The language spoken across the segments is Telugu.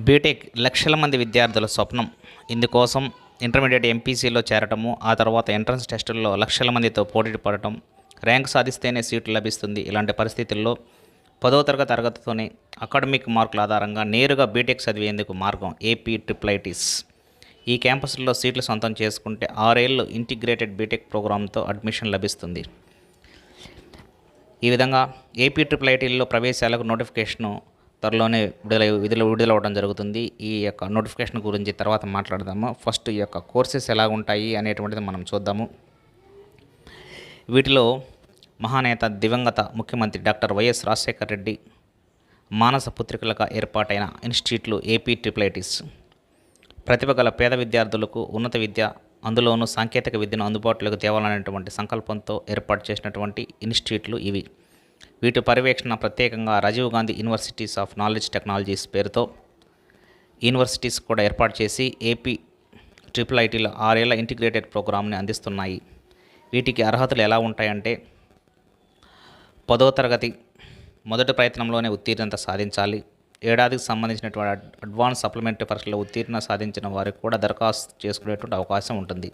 బీటెక్ లక్షల మంది విద్యార్థుల స్వప్నం. ఇందుకోసం ఇంటర్మీడియట్ ఎంపీసీలో చేరటము, ఆ తర్వాత ఎంట్రన్స్ టెస్టుల్లో లక్షల మందితో పోటీ పడటం, ర్యాంక్ సాధిస్తేనే సీటు లభిస్తుంది. ఇలాంటి పరిస్థితుల్లో 10వ తరగతితోనే అకాడమిక్ మార్కుల ఆధారంగా నేరుగా బీటెక్ చదివేందుకు మార్గం ఏపీ ట్రిపుల్ ఐటీస్. ఈ క్యాంపస్లో సీట్లు సొంతం చేసుకుంటే 6 ఏళ్ళు ఇంటిగ్రేటెడ్ బీటెక్ ప్రోగ్రాంతో అడ్మిషన్ లభిస్తుంది. ఈ విధంగా ఏపీ ట్రిపుల్ ఐటీల్లో ప్రవేశాలకు నోటిఫికేషను త్వరలోనే విడుదలవ్వడం జరుగుతుంది. ఈ యొక్క నోటిఫికేషన్ గురించి తర్వాత మాట్లాడదాము. ఫస్ట్ ఈ యొక్క కోర్సెస్ ఎలా ఉంటాయి అనేటువంటిది మనం చూద్దాము. వీటిలో మహానేత దివంగత ముఖ్యమంత్రి డాక్టర్ వైఎస్ రాజశేఖర రెడ్డి మానస పుత్రికలుగా ఏర్పాటైన ఇన్స్టిట్యూట్లు ఏపీ ట్రిపుల్ ఐటీస్. ప్రతిభ గల పేద విద్యార్థులకు ఉన్నత విద్య, అందులోనూ సాంకేతిక విద్యను అందుబాటులోకి తేవాలనేటువంటి సంకల్పంతో ఏర్పాటు చేసినటువంటి ఇన్స్టిట్యూట్లు ఇవి. వీటి పర్యవేక్షణ ప్రత్యేకంగా Rajiv Gandhi universities of knowledge technologies పేరుతో యూనివర్సిటీస్ కూడా ఏర్పాటు చేసి ఏపీ ట్రిపుల్ ఐటీలో 6 ఏళ్ల ఇంటిగ్రేటెడ్ ప్రోగ్రామ్ని అందిస్తున్నాయి. వీటికి అర్హతలు ఎలా ఉంటాయంటే 10వ తరగతి మొదటి ప్రయత్నంలోనే ఉత్తీర్ణత సాధించాలి. ఏడాదికి సంబంధించినటువంటి అడ్వాన్స్ సప్లిమెంటరీ పరీక్షలో ఉత్తీర్ణత సాధించిన వారికి కూడా దరఖాస్తు చేసుకునేటువంటి అవకాశం ఉంటుంది.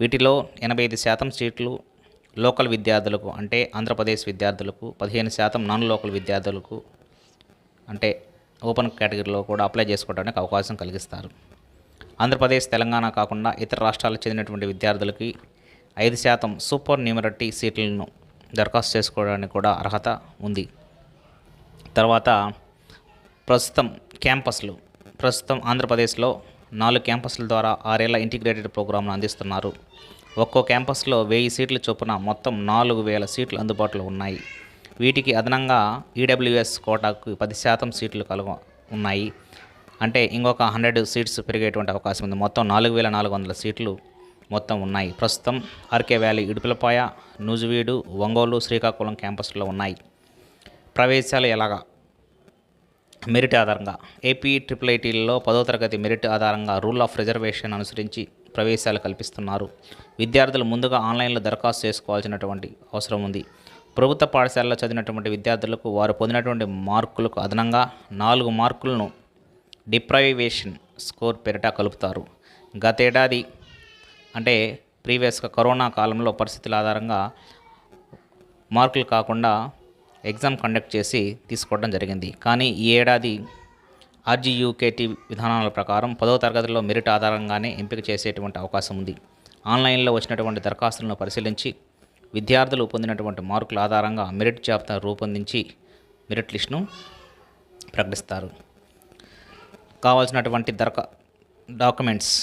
వీటిలో 85% సీట్లు లోకల్ విద్యార్థులకు, అంటే ఆంధ్రప్రదేశ్ విద్యార్థులకు, 15% నాన్ లోకల్ విద్యార్థులకు, అంటే ఓపెన్ కేటగిరీలో కూడా అప్లై చేసుకోవడానికి అవకాశం కలిగిస్తారు. ఆంధ్రప్రదేశ్, తెలంగాణ కాకుండా ఇతర రాష్ట్రాలకు చెందినటువంటి విద్యార్థులకి 5% సూపర్ న్యూమరిటీ సీట్లను దరఖాస్తు చేసుకోవడానికి కూడా అర్హత ఉంది. తర్వాత ప్రస్తుతం ఆంధ్రప్రదేశ్లో 4 క్యాంపస్ల ద్వారా 6 ఏళ్ల ఇంటిగ్రేటెడ్ ప్రోగ్రాంను అందిస్తున్నారు. ఒక్కో క్యాంపస్లో 1000 సీట్ల చొప్పున మొత్తం 4000 సీట్లు అందుబాటులో ఉన్నాయి. వీటికి అదనంగా ఈడబ్ల్యూఎస్ కోటాకు 10% సీట్లు ఉన్నాయి. అంటే ఇంకొక 100 సీట్స్ పెరిగేటువంటి అవకాశం ఉంది. మొత్తం 4400 సీట్లు మొత్తం ఉన్నాయి. ప్రస్తుతం ఆర్కే వ్యాలీ, ఇడుపులపాయ, నూజివీడు, ఒంగోలు, శ్రీకాకుళం క్యాంపస్లో ఉన్నాయి. ప్రవేశాలు ఎలాగా? మెరిట్ ఆధారంగా ఏపీ ట్రిపుల్ ఐటీల్లో 10వ తరగతి మెరిట్ ఆధారంగా రూల్ ఆఫ్ రిజర్వేషన్ అనుసరించి ప్రవేశాలు కల్పిస్తున్నారు. విద్యార్థులు ముందుగా ఆన్లైన్లో దరఖాస్తు చేసుకోవాల్సినటువంటి అవసరం ఉంది. ప్రభుత్వ పాఠశాలలో చదివినటువంటి విద్యార్థులకు వారు పొందినటువంటి మార్కులకు అదనంగా 4 మార్కులను డిప్రైవేషన్ స్కోర్ పేరిట కలుపుతారు. గతేడాది అంటే ప్రీవియస్గా కరోనా కాలంలో పరిస్థితుల ఆధారంగా మార్కులు కాకుండా ఎగ్జామ్ కండక్ట్ చేసి తీసుకోవడం జరిగింది. కానీ ఈ ఏడాది ఆర్జీయూకేటీ విధానాల ప్రకారం 10వ తరగతిలో మెరిట్ ఆధారంగానే ఎంపిక చేసేటువంటి అవకాశం ఉంది. ఆన్లైన్లో వచ్చినటువంటి దరఖాస్తులను పరిశీలించి విద్యార్థులు పొందినటువంటి మార్కుల ఆధారంగా మెరిట్ జాబితా రూపొందించి మెరిట్ లిస్టును ప్రకటిస్తారు. కావాల్సినటువంటి డాక్యుమెంట్స్.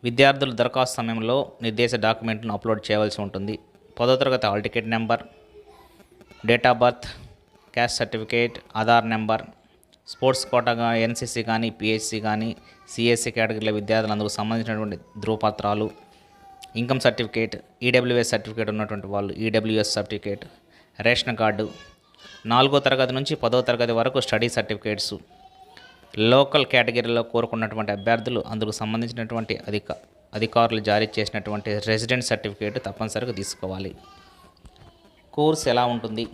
విద్యార్థులు దరఖాస్తు సమయంలో నిర్దేశ డాక్యుమెంట్లను అప్లోడ్ చేయవలసి ఉంటుంది. 10వ తరగతి hall ticket number, date of birth, caste certificate, Aadhaar number, sports కోటాగా ఎన్సీసీ కానీ, పిహెచ్సి కానీ, సిఎస్సి కేటగిరీల విద్యార్థులు అందుకు సంబంధించినటువంటి ధృవపత్రాలు, ఇన్కమ్ సర్టిఫికేట్, ఈడబ్ల్యూఎస్ సర్టిఫికేట్ ఉన్నటువంటి వాళ్ళు ఈడబ్ల్యూఎస్ సర్టిఫికేట్, రేషన్ కార్డు, 4వ తరగతి నుంచి 10వ తరగతి వరకు స్టడీ సర్టిఫికేట్స్, లోకల్ కేటగిరీలో కోరుకున్నటువంటి అభ్యర్థులు అందుకు సంబంధించినటువంటి అధికారులు జారీ చేసినటువంటి రెసిడెంట్ సర్టిఫికేట్ తప్పనిసరిగా తీసుకోవాలి. కోర్స్ ఎలా ఉంటుంది?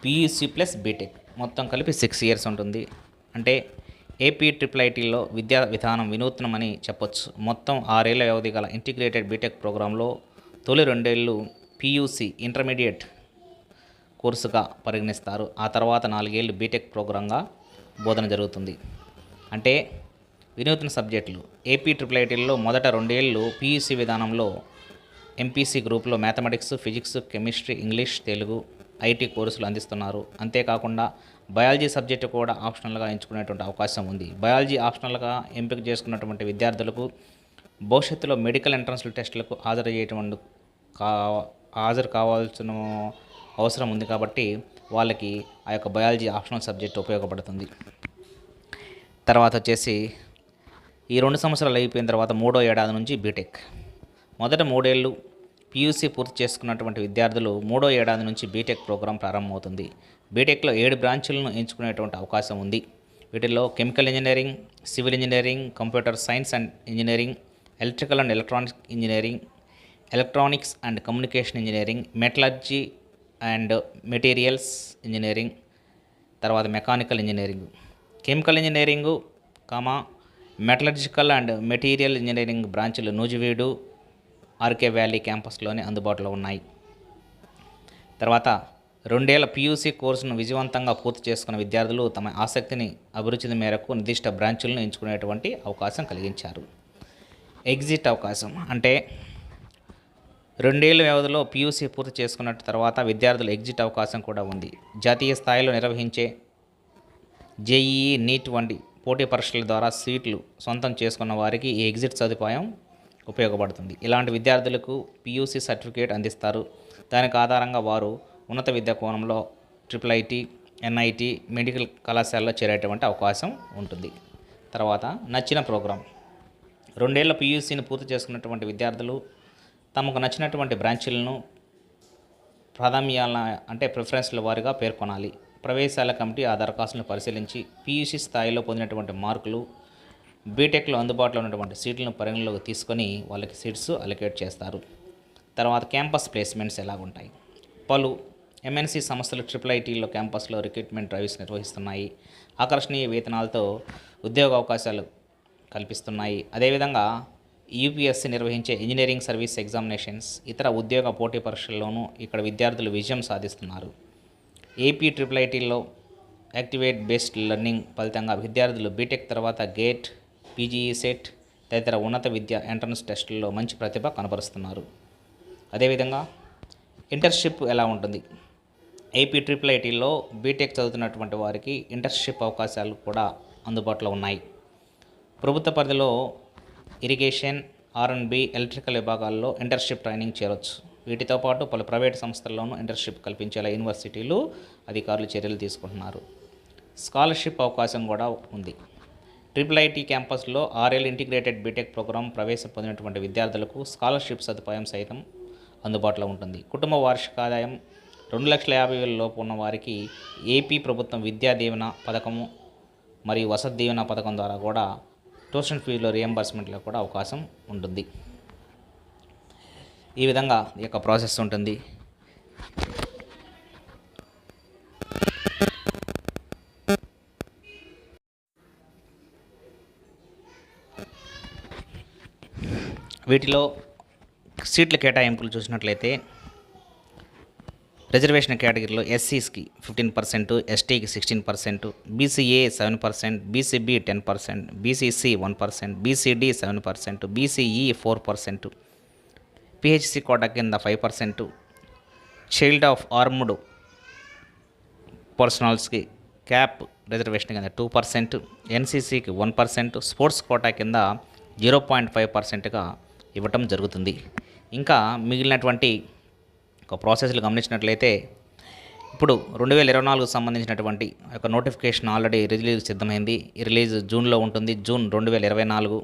పీయూసీ ప్లస్ బీటెక్ మొత్తం కలిపి 6 ఇయర్స్ ఉంటుంది. అంటే ఏపీ ట్రిపుల్ ఐటీలో విద్యా విధానం వినూత్నమని చెప్పొచ్చు. మొత్తం 6 ఏళ్ల వ్యవధి గల ఇంటిగ్రేటెడ్ బీటెక్ ప్రోగ్రాంలో తొలి 2 ఏళ్ళు పీయూసీ ఇంటర్మీడియట్ కోర్సుగా పరిగణిస్తారు. ఆ తర్వాత 4 ఏళ్ళు బీటెక్ ప్రోగ్రాంగా బోధన జరుగుతుంది. అంటే వినూత్న సబ్జెక్టులు ఏపీ ట్రిపుల్ ఐటీల్లో మొదట 2 ఏళ్ళు పీయూసీ విధానంలో ఎంపీసీ గ్రూప్లో mathematics, physics, chemistry, English, Telugu, IT కోర్సులు అందిస్తున్నారు. అంతేకాకుండా బయాలజీ సబ్జెక్టు కూడా ఆప్షనల్గా ఎంచుకునేటువంటి అవకాశం ఉంది. బయాలజీ ఆప్షనల్గా ఎంపిక చేసుకున్నటువంటి విద్యార్థులకు భవిష్యత్తులో మెడికల్ ఎంట్రన్స్ టెస్టులకు హాజరు కావాల్సిన అవసరం ఉంది. కాబట్టి వాళ్ళకి ఆ యొక్క బయాలజీ ఆప్షనల్ సబ్జెక్ట్ ఉపయోగపడుతుంది. తర్వాత వచ్చేసి ఈ 2 సంవత్సరాలు అయిపోయిన తర్వాత 3వ ఏడాది నుంచి బీటెక్. మొదట 3 ఏళ్ళు పీయూసీ పూర్తి చేసుకున్నటువంటి విద్యార్థులు 3వ ఏడాది నుంచి బీటెక్ ప్రోగ్రాం ప్రారంభమవుతుంది. బీటెక్లో 7 బ్రాంచులను ఎంచుకునేటువంటి అవకాశం ఉంది. వీటిల్లో chemical engineering, civil engineering, computer science and engineering, electrical and electronic engineering, electronics and communication engineering, metallurgy and materials engineering, తర్వాత mechanical engineering, chemical engineering metallurgical and material engineering బ్రాంచులు నూజివీడు ఆర్కే వ్యాలీ క్యాంపస్లోనే అందుబాటులో ఉన్నాయి. తర్వాత 2 ఏళ్ల పీయూసీ కోర్సును విజయవంతంగా పూర్తి చేసుకున్న విద్యార్థులు తమ ఆసక్తిని అభిరుచి మేరకు నిర్దిష్ట బ్రాంచులను ఎంచుకునేటువంటి అవకాశం కలిగించారు. ఎగ్జిట్ అవకాశం అంటే 2 ఏళ్ల వ్యవధిలో పీయూసీ పూర్తి చేసుకున్న తర్వాత విద్యార్థులు ఎగ్జిట్ అవకాశం కూడా ఉంది. జాతీయ స్థాయిలో నిర్వహించే జేఈఈ, నీట్ వంటి పోటీ పరీక్షల ద్వారా సీట్లు సొంతం చేసుకున్న వారికి ఈ ఎగ్జిట్ సదుపాయం ఉపయోగపడుతుంది. ఇలాంటి విద్యార్థులకు పీయూసీ సర్టిఫికేట్ అందిస్తారు. దానికి ఆధారంగా వారు ఉన్నత విద్యా కోణంలో IIIT, NIT, మెడికల్ కళాశాలలో చేరేటువంటి అవకాశం ఉంటుంది. తర్వాత నచ్చిన ప్రోగ్రాం. 2 ఏళ్ల పీయూసీని పూర్తి చేసుకున్నటువంటి విద్యార్థులు తమకు నచ్చినటువంటి బ్రాంచీలను ప్రాధాన్యాల అంటే ప్రిఫరెన్స్ల వారీగా పేర్కొనాలి. ప్రవేశాల కమిటీ ఆ దరఖాస్తులను పరిశీలించి పీయూసీ స్థాయిలో పొందినటువంటి మార్కులు, బీటెక్లో అందుబాటులో ఉన్నటువంటి సీట్లను పరిగణలోకి తీసుకొని వాళ్ళకి సీట్స్ అలొకేట్ చేస్తారు. తర్వాత క్యాంపస్ ప్లేస్మెంట్స్ ఎలాగుంటాయి. పలు MNC సంస్థలు IIITలో క్యాంపస్లో రిక్రూట్మెంట్ డ్రైవ్స్ నిర్వహిస్తున్నాయి. ఆకర్షణీయ వేతనాలతో ఉద్యోగ అవకాశాలు కల్పిస్తున్నాయి. అదేవిధంగా UPSC నిర్వహించే ఇంజనీరింగ్ సర్వీస్ ఎగ్జామినేషన్స్, ఇతర ఉద్యోగ పోటీ పరీక్షల్లోనూ ఇక్కడ విద్యార్థులు విజయం సాధిస్తున్నారు. ఏపీ IIITలో యాక్టివేట్ బేస్డ్ లెర్నింగ్ ఫలితంగా విద్యార్థులు బీటెక్ తర్వాత గేట్, PGE సెట్ తదితర ఉన్నత విద్య ఎంట్రన్స్ టెస్టుల్లో మంచి ప్రతిభ కనబరుస్తున్నారు. అదేవిధంగా ఇంటర్న్షిప్ ఎలా ఉంటుంది. ఏపీ IIITలో బీటెక్ చదువుతున్నటువంటి వారికి ఇంటర్న్షిప్ అవకాశాలు కూడా అందుబాటులో ఉన్నాయి. ప్రభుత్వ పరిధిలో ఇరిగేషన్, R&B, ఎలక్ట్రికల్ విభాగాల్లో ఇంటర్న్షిప్ ట్రైనింగ్ చేరవచ్చు. వీటితో పాటు పలు ప్రైవేటు సంస్థల్లోనూ ఇంటర్న్షిప్ కల్పించేలా యూనివర్సిటీలు అధికారులు చర్యలు తీసుకుంటున్నారు. స్కాలర్షిప్ అవకాశం కూడా ఉంది. IIIT క్యాంపస్లో 6 ఏళ్ల ఇంటిగ్రేటెడ్ బీటెక్ ప్రోగ్రాం ప్రవేశం పొందినటువంటి విద్యార్థులకు స్కాలర్షిప్ సదుపాయం సైతం అందుబాటులో ఉంటుంది. కుటుంబ వార్షిక ఆదాయం 2,50,000 లోపు ఉన్న వారికి ఏపీ ప్రభుత్వం విద్యా దీవెన పథకము మరియు వసతి దీవెన పథకం ద్వారా కూడా ట్యూషన్ ఫీజులో రియంబర్స్మెంట్లో కూడా అవకాశం ఉంటుంది. ఈ విధంగా ఈ యొక్క ప్రాసెస్ ఉంటుంది. వీటిలో సీట్ల కేటాయింపులు చూసినట్లయితే రిజర్వేషన్ కేటగిరీలో ఎస్సీస్కి 15%, ఎస్టీకి 16%, BCA 7%, BCB 10%, BCC 1%, BCD 7%, BCE 4%, PHC quota కింద 5%, చైల్డ్ ఆఫ్ ఆర్మ్డ్ పర్సనల్స్కి క్యాప్ రిజర్వేషన్ కింద 2%, ఎన్సీసీకి 1%, స్పోర్ట్స్ కోటా కింద 0.5%గా ఇవ్వటం జరుగుతుంది. ఇంకా మిగిలినటువంటి ఒక ప్రాసెస్లు గమనించినట్లయితే ఇప్పుడు 2024 సంబంధించినటువంటి ఒక నోటిఫికేషన్ ఆల్రెడీ రిలీజ్ సిద్ధమైంది. ఈ రిలీజ్ జూన్లో ఉంటుంది. జూన్ 2024.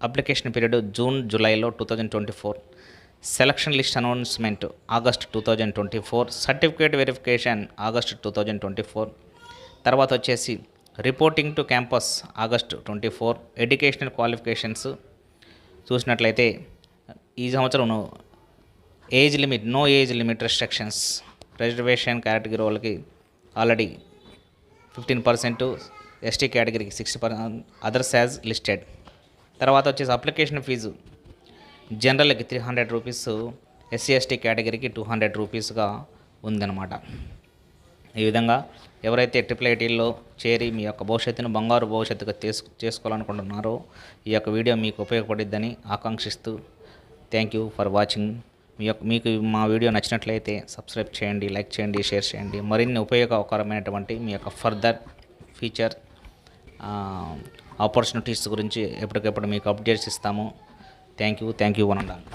అప్లికేషన్ పీరియడ్ జూన్ జూలైలో 2024. Selection list announcement August 2024. Certificate verification August 2024. తర్వాత వచ్చేసి reporting to campus August 24. Educational qualifications చూసినట్లయితే ఈ సంవత్సరం no age limit restrictions, reservation category వాళ్ళకి ఆల్రెడీ 15%, ఎస్టీ కేటగిరీకి 60%, అదర్స్ యాజ్ లిస్టెడ్. తర్వాత వచ్చేసి అప్లికేషన్ ఫీజు జనరల్కి 300 రూపీస్, ఎస్సీ ఎస్టీ కేటగిరీకి 200 రూపీస్గా ఉందన్నమాట. ఈ విధంగా ఎవరైతే IIITలో చేరి మీ యొక్క భవిష్యత్తును బంగారు భవిష్యత్తుగా చేసుకోవాలనుకుంటున్నారో ఈ యొక్క వీడియో మీకు ఉపయోగపడిద్దని ఆకాంక్షిస్తూ థ్యాంక్ యూ ఫర్ వాచింగ్. మీకు మా వీడియో నచ్చినట్లయితే సబ్స్క్రైబ్ చేయండి, లైక్ చేయండి, షేర్ చేయండి. మరిన్ని ఉపయోగకరమైనటువంటి మీ యొక్క ఫర్దర్ ఫ్యూచర్ ఆపర్చునిటీస్ గురించి ఎప్పటికప్పుడు మీకు అప్డేట్స్ ఇస్తాము. Thank you one and all.